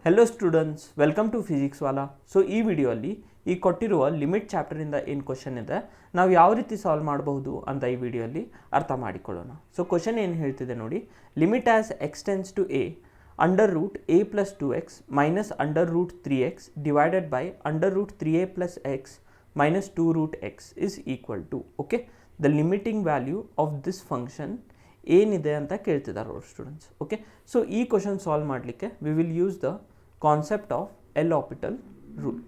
Hello students, welcome to physics wallah. So ಈ ವಿಡಿಯೋಲ್ಲಿ ಈ ಕೊಟ್ಟಿರುವ ಲಿಮಿಟ್ ಚಾಪ್ಟರಿಂದ ಏನು ಕ್ವಶನ್ ಇದೆ, ನಾವು ಯಾವ ರೀತಿ ಸಾಲ್ವ್ ಮಾಡಬಹುದು ಅಂತ ಈ ವಿಡಿಯೋಲ್ಲಿ ಅರ್ಥ ಮಾಡಿಕೊಳ್ಳೋಣ. ಸೊ ಕ್ವಶನ್ ಏನು ಹೇಳ್ತಿದೆ ನೋಡಿ, limit as x tends to a under root a plus 2x minus under root 3x divided by under root 3a plus x minus 2 root x is equal to okay the limiting value of this function ಏನಿದೆ ಅಂತ ಕೇಳ್ತಿದ್ದಾರೆ ಅವರು students. Okay, so ಈ question solve ಮಾಡಲಿಕ್ಕೆ we will use the concept of L'Hopital rule.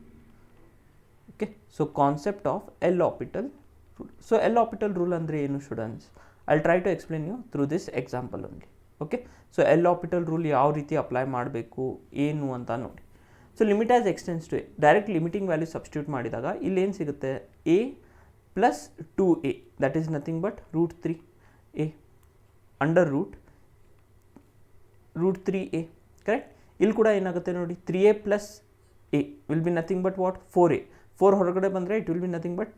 Okay, so concept of L'Hopital rule. So L'Hopital rule ಅಂದರೆ ಏನು students? I try to explain you through this example only. Okay, so L'Hopital rule ಯಾವ ರೀತಿ apply ಮಾಡಬೇಕು ಏನು ಅಂತ ನೋಡಿ. So limit as x tends to a, direct limiting value substitute ಮಾಡಿದಾಗ ಇಲ್ಲಿ ಏನು ಸಿಗುತ್ತೆ, a plus 2a that is nothing but root 3a under root 3a. Correct? ಇಲ್ಲಿ ಕೂಡ ಏನಾಗುತ್ತೆ ನೋಡಿ, 3a plus a will be nothing but what 4a. 4 ಹೊರಗಡೆ ಬಂದರೆ it will be nothing but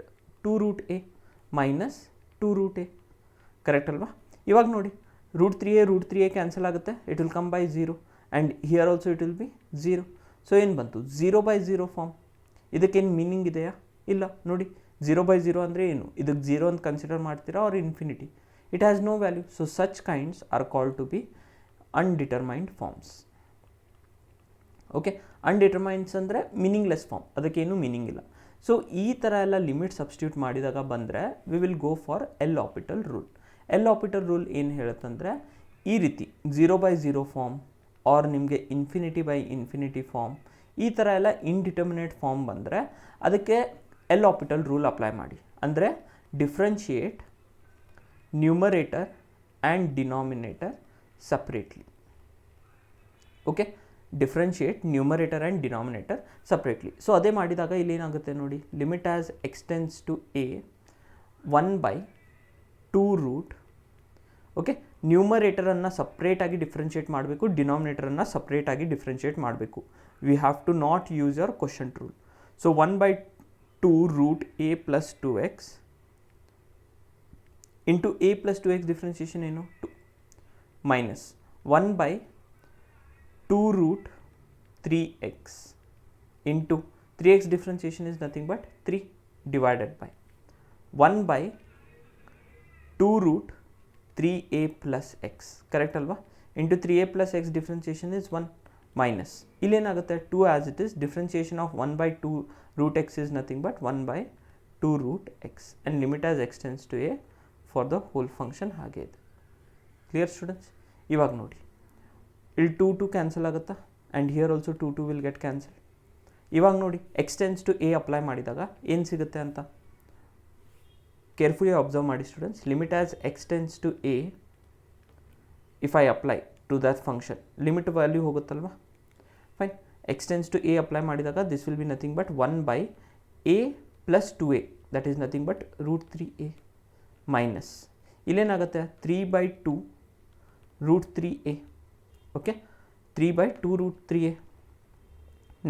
2 root a minus 2 root a. Correct ಅಲ್ವಾ? ಇವಾಗ ನೋಡಿ, root 3a cancel ಆಗುತ್ತೆ, it will come by 0 and here also it will be 0. So ಏನು ಬಂತು, 0/0 form. ಇದಕ್ಕೇನು meaning ಇದೆಯಾ? ಇಲ್ಲ ನೋಡಿ, 0/0 ಅಂದರೆ ಏನು? ಇದಕ್ಕೆ 0 ಅಂತ ಕನ್ಸಿಡರ್ ಮಾಡ್ತೀರಾ or infinity? It has no value. So such kinds are called to be undetermined forms. Okay, undetermines ಅಂದರೆ ಮೀನಿಂಗ್ಲೆಸ್ ಫಾರ್ಮ್, ಅದಕ್ಕೇನು ಮೀನಿಂಗ್ ಇಲ್ಲ. ಸೊ ಈ ಥರ ಎಲ್ಲ ಲಿಮಿಟ್ ಸಬ್ಸ್ಟಿಟ್ಯೂಟ್ ಮಾಡಿದಾಗ ಬಂದರೆ we will go for L'Hopital rule. L'Hopital rule ಏನು ಹೇಳುತ್ತಂದರೆ, ಈ ರೀತಿ 0/0 ಫಾರ್ಮ್ ಆರ್ ನಿಮಗೆ ಇನ್ಫಿನಿಟಿ ಫಾರ್ಮ್, ಈ ಥರ ಎಲ್ಲ ಇನ್ಡಿಟರ್ಮಿನೇಟ್ ಫಾರ್ಮ್ ಬಂದರೆ ಅದಕ್ಕೆ ಎಲ್ ಆಪಿಟಲ್ ರೂಲ್ ಅಪ್ಲೈ ಮಾಡಿ. ಅಂದರೆ differentiate numerator and denominator separately. Okay, differentiate numerator and denominator separately. So ಅದೇ ಮಾಡಿದಾಗ ಇಲ್ಲಿ ಏನಾಗುತ್ತೆ ನೋಡಿ, limit as x tends to a 1/2 root. Okay, ನ್ಯೂಮರೇಟರನ್ನು ಸಪ್ರೇಟಾಗಿ ಡಿಫ್ರೆನ್ಷಿಯೇಟ್ ಮಾಡಬೇಕು, ಡಿನಾಮಿನೇಟರನ್ನು ಸಪ್ರೇಟಾಗಿ ಡಿಫ್ರೆನ್ಷಿಯೇಟ್ ಮಾಡಬೇಕು. We have to not use your quotient rule. So 1/2 root a plus 2x into a plus 2x differentiation ಏನು 2 minus 1/2 root 3x into 3x differentiation is nothing but 3 divided by 1/2 root 3a plus x. Correct ಅಲ್ವಾ? Into 3a plus x differentiation is 1 minus ಇಲ್ಲೇನಾಗುತ್ತೆ 2 as it is differentiation of 1/2 root x is nothing but 1/2 root x and limit as x tends to a for the whole function. ಹಾಗೆ ಇದೆ. Clear students? ಇವಾಗ ನೋಡಿ, ಇಲ್ಲಿ 2 cancel ಆಗುತ್ತಾ and here also 2 will get cancel. ಇವಾಗ ನೋಡಿ, extends to a apply ಮಾಡಿದಾಗ ಏನು ಸಿಗುತ್ತೆ ಅಂತ ಕೇರ್ಫುಲಿ ಅಬ್ಸರ್ವ್ ಮಾಡಿ students. Limit as x tends to a if I apply to that function, limit value ಹೋಗುತ್ತಲ್ವಾ? Fine. X tends to a apply ಮಾಡಿದಾಗ this will be nothing but 1/a plus 2a that is nothing but root 3a minus ಇಲ್ಲೇನಾಗುತ್ತೆ 3/2 root 3a. Okay, 3/2 root 3a.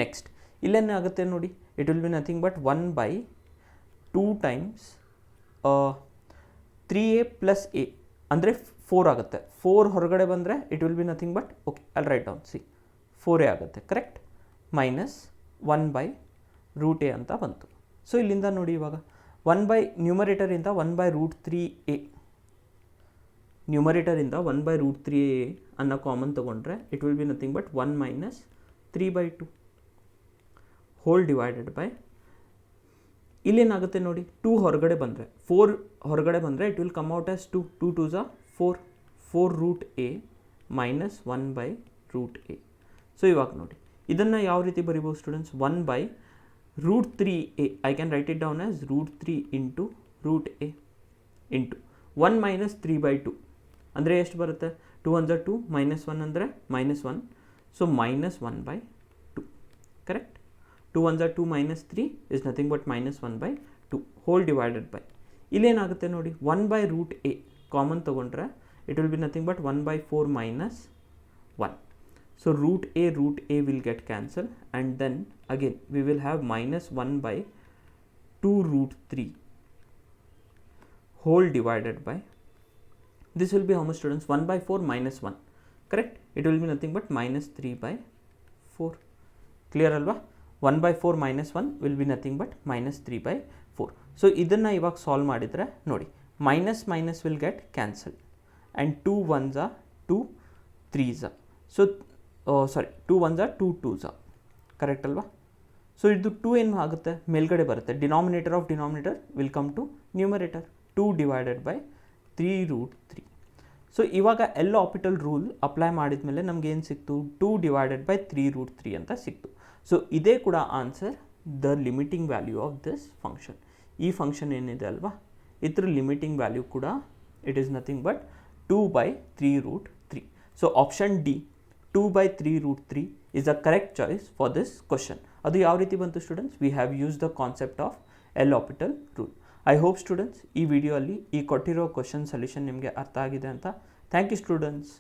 Next ಇಲ್ಲೇನಾಗುತ್ತೆ ನೋಡಿ, it will be nothing but 1/2 times 3a plus a ಅಂದರೆ 4 ಆಗುತ್ತೆ. 4 ಹೊರಗಡೆ ಬಂದರೆ it will be nothing but okay ಅಲ್ write down C 4a ಆಗುತ್ತೆ. Correct? Minus 1/ರೂಟ್ ಎ ಅಂತ ಬಂತು. ಸೊ ಇಲ್ಲಿಂದ ನೋಡಿ, ಇವಾಗ ನ್ಯೂಮರೇಟರಿಂದ 1/ರೂಟ್ 3a, ನ್ಯೂಮರೇಟರಿಂದ 1/ರೂಟ್ 3a ಅನ್ನೋ ಕಾಮನ್ ತೊಗೊಂಡ್ರೆ it will be nothing but 1 minus 3/2 whole divided by ಇಲ್ಲೇನಾಗುತ್ತೆ ನೋಡಿ, 2 ಹೊರಗಡೆ ಬಂದರೆ 4 ಹೊರಗಡೆ ಬಂದರೆ it will come out as 2 2s are 4 root a minus 1/ರೂಟ್ ಎ. ಸೊ ಇವಾಗ ನೋಡಿ, ಇದನ್ನು ಯಾವ ರೀತಿ ಬರಿಬೋದು ಸ್ಟೂಡೆಂಟ್ಸ್? 1/ರೂಟ್ 3a I can write it down as root 3 into root a into 1 minus 3/2 ಅಂದರೆ ಎಷ್ಟು ಬರುತ್ತೆ? 2 1s are 2 ಮೈನಸ್ 1 ಅಂದರೆ -1. So minus 1/2. Correct? 2 1s are 2 minus 3 is nothing but minus 1/2 whole divided by ಇಲ್ಲೇನಾಗುತ್ತೆ ನೋಡಿ, 1/ರೂಟ್ ಎ ಕಾಮನ್ ತೊಗೊಂಡ್ರೆ it will be nothing but 1/4 minus 1. So root a will get cancel and then again we will have minus 1/2 root 3 whole divided by this will be how much students? 1/4 minus 1. Correct? It will be nothing but minus 3/4. 4. Clear ಅಲ್ವಾ? 1/4 minus 1 will be nothing but -3/4. So ಇದನ್ನು ಇವಾಗ solve ಮಾಡಿದರೆ ನೋಡಿ, minus minus will get cancel and 2 1s are 2 3s are. So 2 1s are 2 2s are. Correct ಅಲ್ವಾ? So ಇದು 2 ಏನು ಆಗುತ್ತೆ, ಮೇಲ್ಗಡೆ ಬರುತ್ತೆ. Denominator of denominator will come to numerator. 2 divided by 3√3. So ಇವಾಗ ಎಲ್ ಆಪಿಟಲ್ ರೂಲ್ ಅಪ್ಲೈ ಮಾಡಿದ ಮೇಲೆ ನಮ್ಗೆ ಏನು ಸಿಕ್ತು, 2 ಡಿವೈಡೆಡ್ ಬೈ 3√3 ಅಂತ ಸಿಕ್ತು. ಸೊ ಇದೇ ಕೂಡ answer, the limiting value of this function. ಈ ಫಂಕ್ಷನ್ ಏನಿದೆ ಅಲ್ವಾ, ಇದ್ರ ಲಿಮಿಟಿಂಗ್ ವ್ಯಾಲ್ಯೂ ಕೂಡ it is nothing but 2/3√3. So option D 2/3√3 is the correct choice for this question. ಅದು ಯಾವ ರೀತಿ ಬಂತು students? We have use the concept of L'Hopital rule. I hope students ಈ ವಿಡಿಯೋ ಅಲ್ಲಿ ಈ ಕೊಟ್ಟಿರೋ ಕ್ವಶನ್ ಸೊಲ್ಯೂಷನ್ ನಿಮಗೆ ಅರ್ಥ ಆಗಿದೆ ಅಂತ. Thank you students.